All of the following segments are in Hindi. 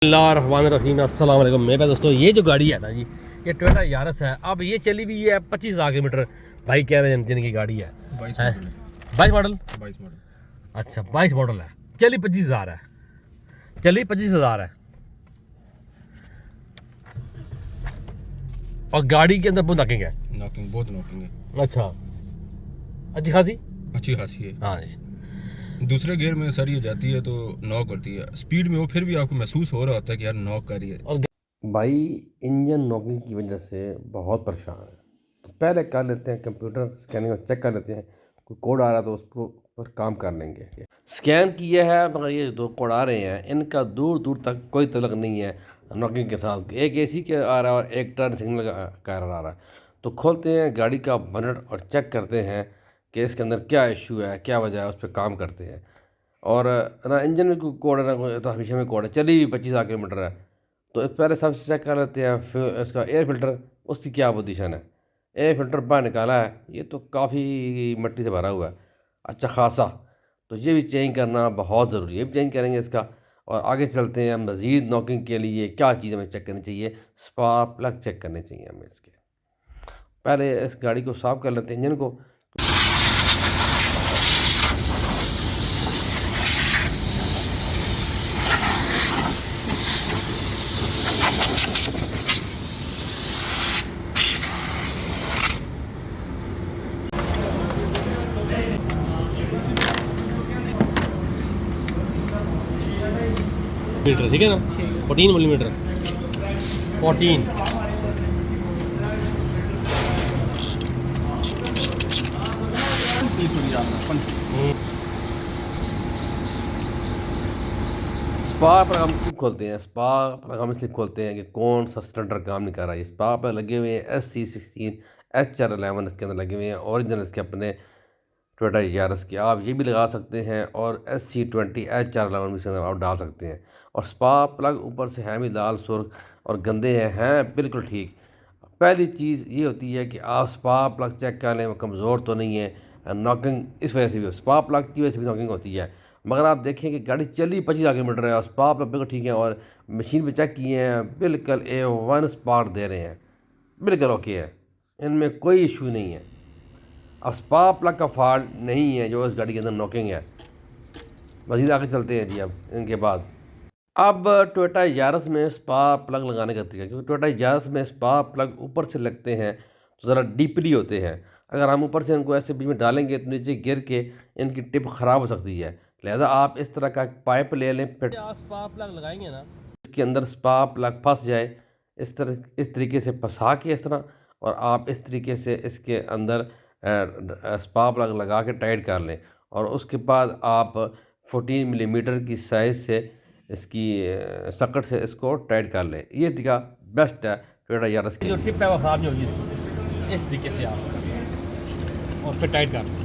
बिस्मिल्लाहिर्रहमानिर्रहीम अस्सलाम वालेकुम। मेरे पास दोस्तों ये जो गाड़ी है ना जी, ये टोयोटा यारिस है। अब ये चली हुई है 25,000 किलोमीटर। भाई कह रहे हैं जिनकी गाड़ी है 22 मॉडल। अच्छा 22 मॉडल है, चली 25,000 है, चली 25,000 है। और गाड़ी के अंदर बहुत नॉकिंग है, बहुत नॉकिंग है। अच्छा अच्छी खासी है। हाँ जी। दूसरे गियर में सर ये जाती है तो नॉक करती है, स्पीड में वो फिर भी आपको महसूस हो रहा होता है कि यार नॉक कर रही है। और भाई इंजन नॉकिंग की वजह से बहुत परेशान है। तो पहले कर लेते हैं कंप्यूटर स्कैनिंग और चेक कर लेते हैं, कोई कोड आ रहा तो उसको पर काम कर लेंगे। स्कैन किया है मगर ये दो कोड आ रहे हैं, इनका दूर दूर तक कोई तलक नहीं है नॉकिंग के साथ। एक एसी के आ रहा है और एक टर्न सिग्नल का आ रहा है। तो खोलते हैं गाड़ी का बनट और चेक करते हैं कि इसके अंदर क्या इशू है, क्या वजह है, उस पर काम करते हैं। और ना इंजन में कोई कोड है ना कोई, तो हमेशा में कोड है। चली 25,000 किलोमीटर है तो पहले सबसे चेक कर लेते हैं फिर इसका एयर फिल्टर, उसकी क्या पोजीशन है। एयर फिल्टर बाहर निकाला है, ये तो काफ़ी मिट्टी से भरा हुआ है अच्छा खासा, तो ये भी चेंज करना बहुत ज़रूरी है, ये भी चेंज करेंगे इसका। और आगे चलते हैं, मज़ीद नॉकिंग के लिए क्या चीज़ हमें चेक करनी चाहिए। स्पार्क प्लग चेक करने चाहिए हमें इसके। पहले इस गाड़ी को साफ़ कर लेते हैं, इंजन को। मीटर ठीक है ना, 14 मिलीमीटर 14। स्पा पर हम क्यों खोलते हैं, स्पा पर हम इसलिए खोलते हैं कि कौन सा सिलेंडर काम नहीं कर रहा है। स्पा पर लगे हुए हैं SC16 HR11 इसके अंदर लगे हुए हैं, ओरिजिनल इसके अपने टोयोटा यारिस के। आप ये भी लगा सकते हैं और SC20 HR11 भी इसके अंदर आप डाल सकते हैं। और स्पा प्लग ऊपर से हैं भी लाल सुर्ख और गंदे हैं बिल्कुल ठीक। पहली चीज़ ये होती है कि आप स्पा प्लग चेक कर लें वो कमज़ोर तो नहीं है। नॉकिंग इस वजह से भी, स्पा प्लग की वजह से भी नॉकिंग होती है। मगर आप देखें कि गाड़ी चली 25,000 किलोमीटर है और स्पा प्लग बिल्कुल ठीक है और मशीन पे चेक किए हैं बिल्कुल A1 स्पार्क दे रहे हैं, बिल्कुल ओके है, इनमें कोई इशू नहीं है। अब स्पा प्लग का फॉल्ट नहीं है जो इस गाड़ी के अंदर नॉकिंग है। मज़ीद आगे चलते हैं जी। अब इनके बाद अब टोयोटा यारिस में स्पा प्लग लगाने का तरीका, क्योंकि टोयोटा यारिस में स्पा प्लग ऊपर से लगते हैं तो ज़रा डीपली होते हैं। अगर हम ऊपर से इनको ऐसे बीच में डालेंगे तो नीचे गिर के इनकी टिप ख़राब हो सकती है। लिहाजा आप इस तरह का पाइप ले लें, फिर स्पा प्लग लगाएंगे ना, इसके अंदर स्पा प्लग फंस जाए इस तरीके से फंसा के इस तरह, और आप इस तरीके से इसके अंदर स्पा प्लग लगा के टाइट कर लें। और उसके बाद आप 14 मिलीमीटर की साइज़ से इसकी सकट से इसको टाइट कर लें। ये तरीका बेस्ट है टोयोटा यारिस की। जो टिप है वो ख़राब नहीं होगी इसकी। इस तरीके से आप और फिर टाइट कर लें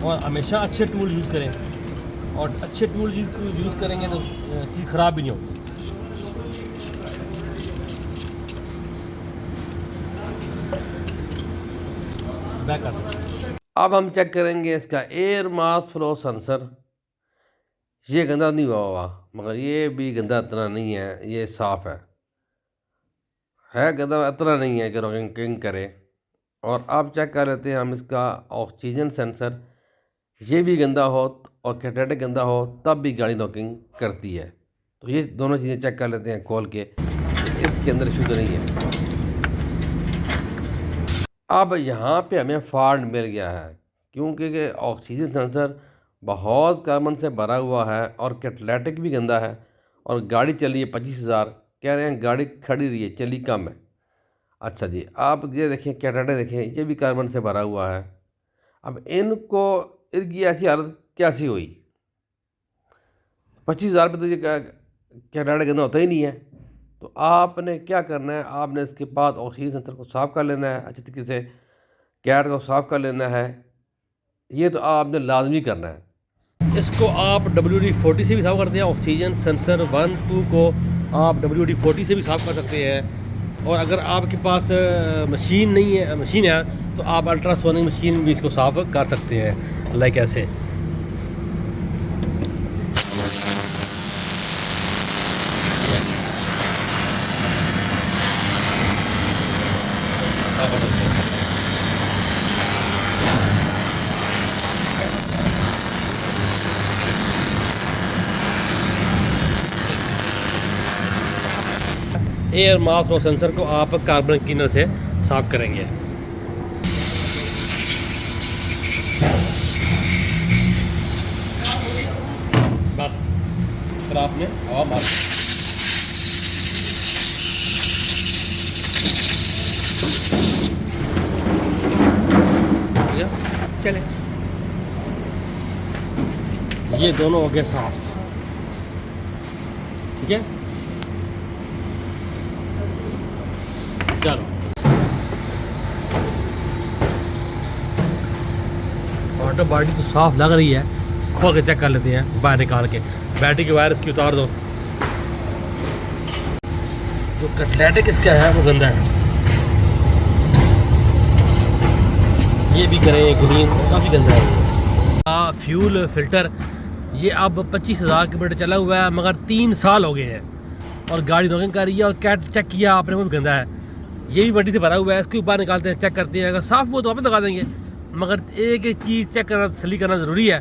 और हमेशा अच्छे टूल यूज़ करें। और अच्छे टूल यूज़ करेंगे तो चीज़ ख़राब भी नहीं होगी। बैक कर दें। अब हम चेक करेंगे इसका एयर मास फ्लो सेंसर। ये गंदा नहीं हुआ मगर ये भी गंदा इतना नहीं है, ये साफ़ है गंदा इतना नहीं है कि नॉकिंग करे। और अब चेक कर लेते हैं हम इसका ऑक्सीजन सेंसर। ये भी गंदा हो और कैटेलिटिक गंदा हो तब भी गाड़ी नॉकिंग करती है। तो ये दोनों चीज़ें चेक कर लेते हैं खोल के, इसके अंदर इशू तो नहीं है। अब यहाँ पे हमें फॉल्ट मिल गया है क्योंकि ऑक्सीजन सेंसर बहुत कार्बन से भरा हुआ है और कैटेलिटिक भी गंदा है। और गाड़ी चली है 25,000, कह रहे हैं गाड़ी खड़ी रही है, चली कम है। अच्छा जी, आप ये देखें कैटेलिटिक देखें, ये भी कार्बन से भरा हुआ है। अब इनको इनकी ऐसी हालत कैसी हुई, 25,000 पे तो ये कैटेलिटिक गंदा होता ही नहीं है। तो आपने क्या करना है, आपने इसके बाद ऑक्सीजन सेंसर को साफ़ कर लेना है अच्छी तरीके से, कैट को साफ़ कर लेना है। ये तो आपने लाजमी करना है। इसको आप WD-40 से भी साफ़ करते हैं। ऑक्सीजन सेंसर 1, 2 को आप WD-40 से भी साफ़ कर सकते हैं। और अगर आपके पास मशीन है तो आप अल्ट्रासोनिक मशीन भी इसको साफ़ कर सकते हैं, लाइक ऐसे। एयर मास और सेंसर को आप कार्बन क्लीनर से साफ करेंगे। बस फिर आपने हवा मार चले। ये दोनों हो गए साफ, ठीक है। चलो ऑटो बॉडी तो साफ लग रही है, खोल के चेक कर लेते हैं बाहर निकाल के। बैटरी के वायर इसकी उतार दो। जो कैटालिटिक इसका है वो गंदा है, ये भी करें ग्रीन, काफ़ी गंदा है ये। फ्यूल फिल्टर ये अब 25,000 किलोमीटर चला हुआ है, मगर 3 साल हो गए हैं और गाड़ी नॉकिंग कर रही है। और कैट चेक किया आपने, वो भी गंदा है। ये भी मट्टी से भरा हुआ है, इसके ऊपर निकालते हैं, चेक करते हैं। अगर साफ़ हो तो वापस लगा देंगे, मगर एक एक चीज़ चेक करना, तसल्ली करना ज़रूरी है।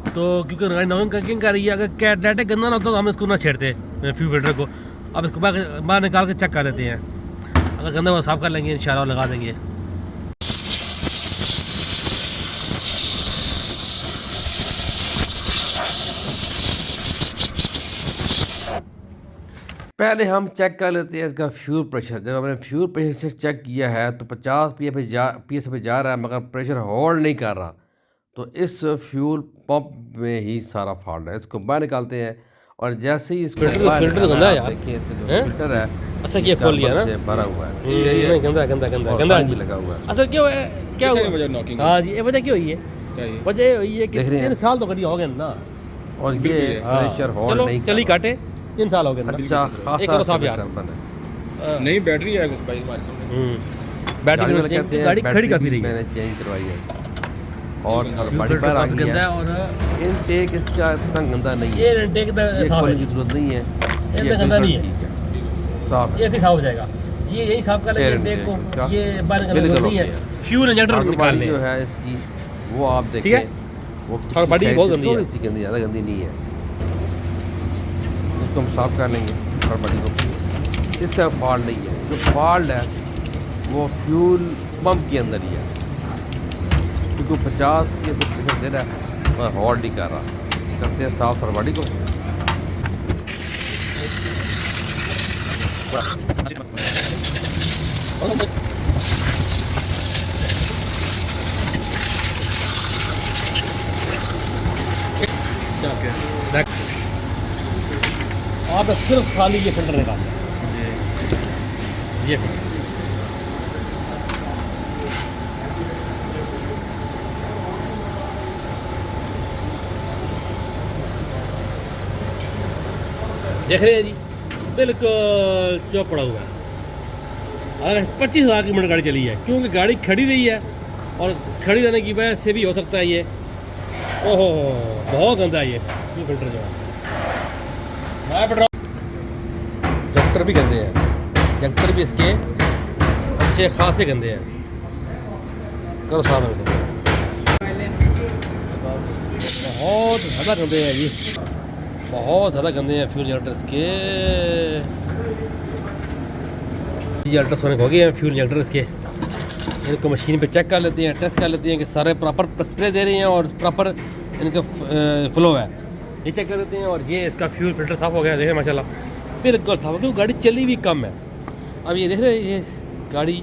तो क्योंकि गाड़ी नॉकिंग कर रही है, अगर कैटालिटिक गंदा ना होता तो हम इसको ना छेड़ते फ्यूल फिल्टर को। अब इसको बाहर निकाल के चेक कर लेते हैं। अगर गंदा हुआ साफ़ कर लेंगे इंशाल्लाह, लगा देंगे। पहले हम चेक कर लेते हैं इसका फ्यूल प्रेशर। जब हमने फ्यूल प्रेशर से चेक किया है तो 50 पी पे जा रहा है, मगर प्रेशर होल्ड नहीं कर रहा। तो इस फ्यूल पंप में ही सारा फॉल्ट है। इसको बाहर निकालते हैं और जैसे ही इसको फिल्टर तो गंदा है यार। देखिए इसका जो फिल्टर है, अच्छा ये खोल लिया ना, भरा हुआ है, नहीं गंदा गंदा गंदा गंदा भी लगा हुआ है। अच्छा क्यों है, क्या हुआ? वजह नॉकिंग हाँ जी, ये वजह क्यों हुई है? वजह ये हुई है कि 3 साल तो गाड़ी हो गए ना, और ये प्रेशर होल्ड नहीं चली काटे 3 साल हो गए ना। अच्छा एक करो साहब यार, नहीं बैटरी है उस भाई हमारे सामने। बैटरी गाड़ी खड़ी काफी रही है, मैंने चेंज करवाई है इसकी। और बड़ी फिल्टर पर आ काफी गई गंदा है। है और इनटेक इसका इतना गंदा नहीं है, ये इनटेक का ये साफ खोलने है, की जरूरत नहीं है, इतना गंदा नहीं है, ठीक है, साफ है। ये साफ हो जाएगा। ये यही साफ कर लेंगे इनटेक को, ये बाहर निकालने की जरूरत नहीं है। फ्यूल इंजेक्टर निकालने जो है इसकी वो आप ठीक देखें, है। वो और बड़ी बहुत गंदी है, थोड़ी सी गंदी, ज़्यादा गंदी नहीं है। इसको हम साफ कर लेंगे और बड़ी को। इसका फॉल्ट नहीं है, जो फॉल्ट है वो फ्यूल पंप के अंदर ही है, क्योंकि 50 के तो प्रेशर दे रहा है पर होल्ड नहीं कर रहा। करते हैं साफ और बड़ी को। आप सिर्फ खाली ये फिल्टर निकालना है, ये फिल्टर। देख रहे हैं जी, बिल्कुल चौक पड़ा हुआ है। अगर 25,000 किलोमीटर गाड़ी चली है, क्योंकि गाड़ी खड़ी रही है और खड़ी रहने की वजह से भी हो सकता है ये। ओहो बहुत गंदा है ये फिल्टर जो है। मैं पेट्रोल जंक्टर भी गंदे हैं, जंक्टर भी इसके अच्छे खासे गंदे हैं। करो साफ इनको, बहुत ज़्यादा गंदे हैं जी, बहुत ज़्यादा गंदे हैं फ्यूल इंजेक्टर इसके। ये अल्ट्रासोनिक हो गए हैं फ्यूल इंजेक्टर इसके। इनको मशीन पे चेक कर लेते हैं, टेस्ट कर लेते हैं कि सारे प्रॉपर स्प्रे दे रहे हैं और प्रॉपर इनका फ्लो है, ये चेक कर लेते हैं। और ये इसका फ्यूल फिल्टर साफ़ हो गया, देखें माशाल्लाह बिल्कुल साफ, क्योंकि गाड़ी चली भी कम है। अब ये देख रहे हैं, ये गाड़ी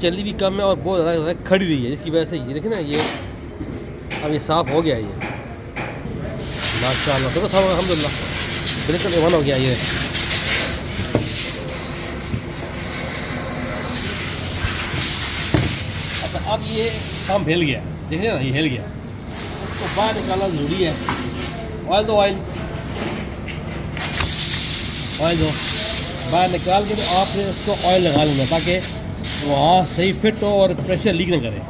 चली भी कम है और बहुत ज़्यादा खड़ी रही है, जिसकी वजह से ये देखें ना, ये अब ये साफ़ हो गया ये माशाल्लाह, देखो साफ अल्हम्दुलिल्लाह बिल्कुल एवन हो गया ये। अब ये काम हिल गया, देखिए ना, ये हिल गया, उसको बाहर निकालना ज़रूरी है। ऑयल दो, ऑयल दो, बाहर निकाल के आपने उसको ऑयल लगा लेना ताकि वहाँ सही फिट हो और प्रेशर लीक ना करे।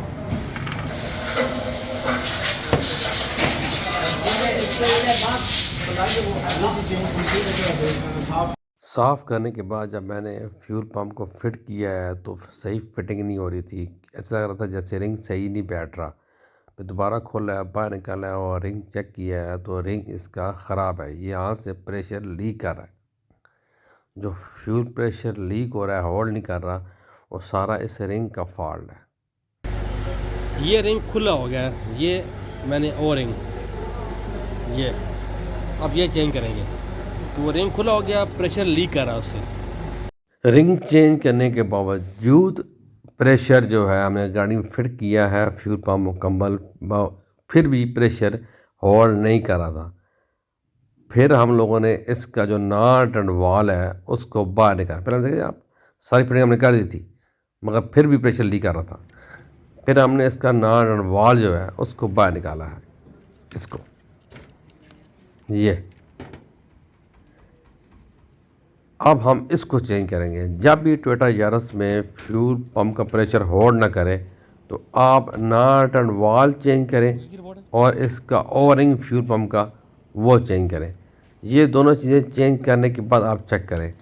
साफ़ करने के बाद जब मैंने फ्यूल पंप को फिट किया है तो सही फिटिंग नहीं हो रही थी, ऐसा लग रहा था जैसे रिंग सही नहीं बैठ रहा। फिर दोबारा खोला है, बाहर निकाला है और रिंग चेक किया है तो रिंग इसका ख़राब है, ये यहाँ से प्रेशर लीक कर रहा है। जो फ्यूल प्रेशर लीक हो रहा है, होल्ड नहीं कर रहा, वो सारा इस रिंग का फॉल्ट है। ये रिंग खुला हो गया है, ये मैंने ओ रिंग, ये अब ये चेंज करेंगे। वो रिंग खुला हो गया, प्रेशर लीक कर रहा है उससे। रिंग चेंज करने के बावजूद प्रेशर जो है हमने गाड़ी में फिट किया है, फ्यूल पम्प मुकम्मल, फिर भी प्रेशर होल्ड नहीं कर रहा था। फिर हम लोगों ने इसका जो नट एंड वॉल है उसको बाहर निकाला। पहले देखिए आप, सारी फिटिंग हमने कर दी थी मगर फिर भी प्रेशर लीक कर रहा था। फिर हमने इसका नट एंड वॉल जो है उसको बाहर निकाला है, इसको, ये अब हम इसको चेंज करेंगे। जब भी टोयोटा यारिस में फ्यूल पंप का प्रेशर होल्ड ना करे तो आप नट एंड वॉल चेंज करें और इसका ओवरिंग फ्यूल पंप का वो चेंज करें। ये दोनों चीज़ें चेंज करने के बाद आप चेक करें।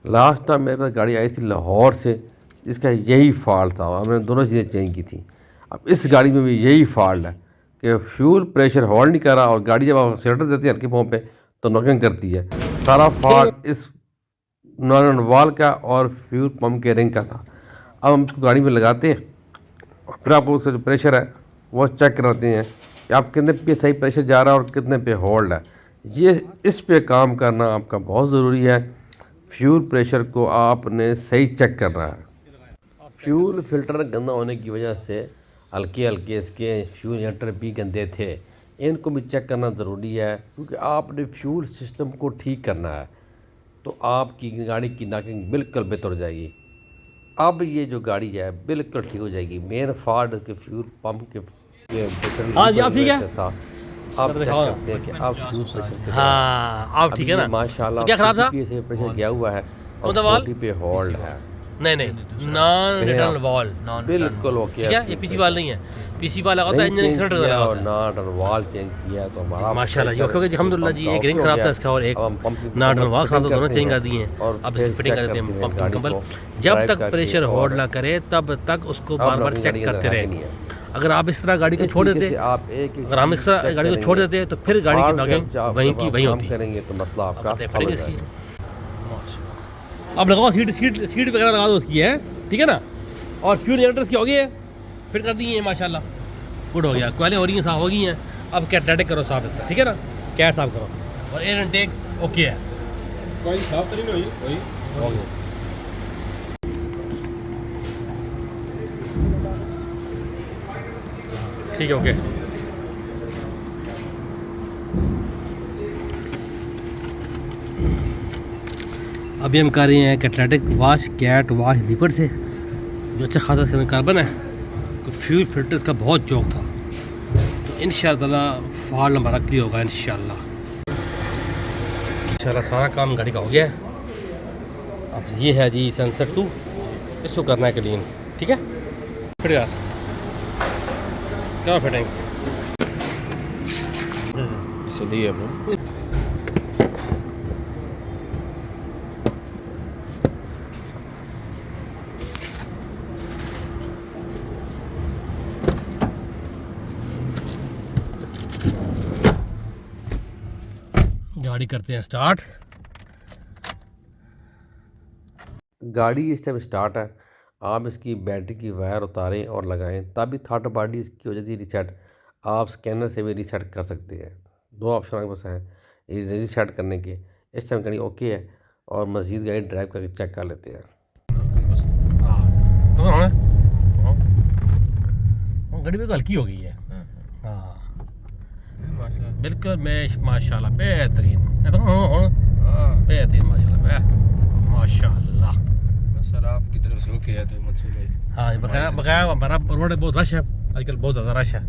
लास्ट टाइम मेरे पास गाड़ी आई थी लाहौर से, इसका यही फॉल्ट था और हमने दोनों चीज़ें चेंज की थी। अब इस गाड़ी में भी यही फॉल्ट है कि फ्यूल प्रेशर होल्ड नहीं कर रहा और गाड़ी जब आप एक्सीलरेटर देती है हल्की पंप पे तो नॉकिंग करती है। सारा फॉल्ट इस नट एंड वॉल का और फ्यूल पंप के रिंग का था। अब हम इसको गाड़ी में लगाते हैं और फिर आपको उसका जो प्रेशर है वो चेक कराते हैं कि आप कितने पे सही प्रेशर जा रहा है और कितने पे होल्ड है। ये इस पे काम करना आपका बहुत ज़रूरी है। फ्यूल प्रेशर को आपने सही चेक करना है। फ्यूल फिल्टर गंदा होने की वजह से हल्के हल्के इसके फ्यूल इंजेक्टर भी गंदे थे, इनको भी चेक करना ज़रूरी है क्योंकि आपने फ्यूल सिस्टम को ठीक करना है तो आपकी गाड़ी की नॉकिंग बिल्कुल बेहतर हो जाएगी। अब ये जो गाड़ी है बिल्कुल ठीक हो जाएगी। मेन फॉल्ट के फ्यूल पंप के हाँ जी, आप ठीक है? था। आप देख सकते हैं कि आप फ्यूल प्रेशर, हाँ आप ठीक है ना? माशाल्लाह तो क्या खराब था? प्रेशर गया हुआ है और वॉल 40 पे होल्ड है। नहीं, नॉन रिटर्न वॉल, बिल्कुल ओके ठीक है। ये पीसी वाल नहीं है, पीसी वाल लगा होता है, इंजन एक्सीलरेटर लगा और होता है। नट और वॉल चेंज किया तो हमारा माशाल्लाह जी, ओके जी, अल्हम्दुलिल्लाह जी। एक रिंग खराब था इसका और एक नट और वॉल खराब था, दोनों चेंज कर दिए हैं। अब इसकी फिटिंग करते हैं पंप कंबल। जब तक प्रेशर होल्ड ना करे तब तक उसको बार बार चेक करते रहे। अगर आप इस तरह गाड़ी को छोड़ देते, अगर हम इस तरह गाड़ी को छोड़ देते तो फिर गाड़ी की नॉकिंग वहीं की वहीं होती करेंगे तो मसला आपका है। अब लगाओ सीट वगैरह लगा दो उसकी, है ठीक है ना। और फ्यूल इंजेक्टर्स की हो गई है, फिर कर दी है माशाल्लाह, गुड हो गया। क्वालिटी हो रही हैं, साफ हो गई हैं। अब कैटेटिक करो साफ इसका, ठीक है ना, कैट साफ करो और एयर इनटेक ओके है। कोई साफ तरी नहीं हुई हो गया। ठीक है, ओके। अभी हम कर रहे हैं कैटेलिटिक वाश, कैट वाश लीपर से, जो अच्छा खासा इसके अंदर कार्बन है। तो फ्यूल फिल्टर का बहुत चौक था, तो इंशाअल्लाह फॉल्ट हमारा क्लियर होगा इंशाअल्लाह। सारा काम गाड़ी का हो गया है। अब ये है जी सेंसर 2, इसको करना है क्लीन, ठीक है। फिर यार क्या फिटिंग इसलिए अब गाड़ी करते हैं स्टार्ट। गाड़ी इस टाइम स्टार्ट है। आप इसकी बैटरी की वायर उतारें और लगाएं, तभी थर्ड पार्टी इसकी हो जाती है रीसेट। आप स्कैनर से भी रीसेट कर सकते हैं। दो ऑप्शन आपके पास हैं रीसेट करने के। इस टाइम गाड़ी ओके है और मज़ीद गाड़ी ड्राइव करके चेक कर लेते हैं। गाड़ी बिल्कुल हल्की हो गई है। हाँ बिल्कुल माशाल्लाह बेहतरीन, बेहतरीन माशाल्लाह। सराफ की तरफ से ओके है तो मंसूर भाई। हाँ बकाया हमारा रोड बहुत रश है आजकल, बहुत ज़्यादा रश है।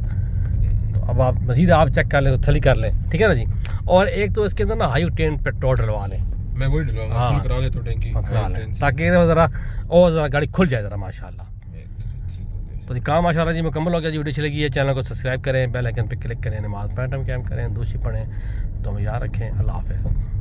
तो अब आप मज़ीद आप चेक कर लें, थली कर लें, ठीक है ना जी। और एक तो इसके अंदर ना हाई ऑक्टेन पेट्रोल डलवा लें। मैं वही डलवाऊंगा, फुल करा ले तो टैंकी करा लें ताकि ज़रा और ज़रा गाड़ी खुल जाए ज़रा माशाल्लाह। तो जी काम माशाल्लाह जी मुकम्मल हो गया जी। वीडियो अच्छी लगी है, चैनल को सब्सक्राइब करें, बेल आइकन पे क्लिक करें, नमाज़ पढ़ें, टाइम करें, दूसरी पढ़ें। तो हम याद रखें। अल्लाह हाफ़िज़।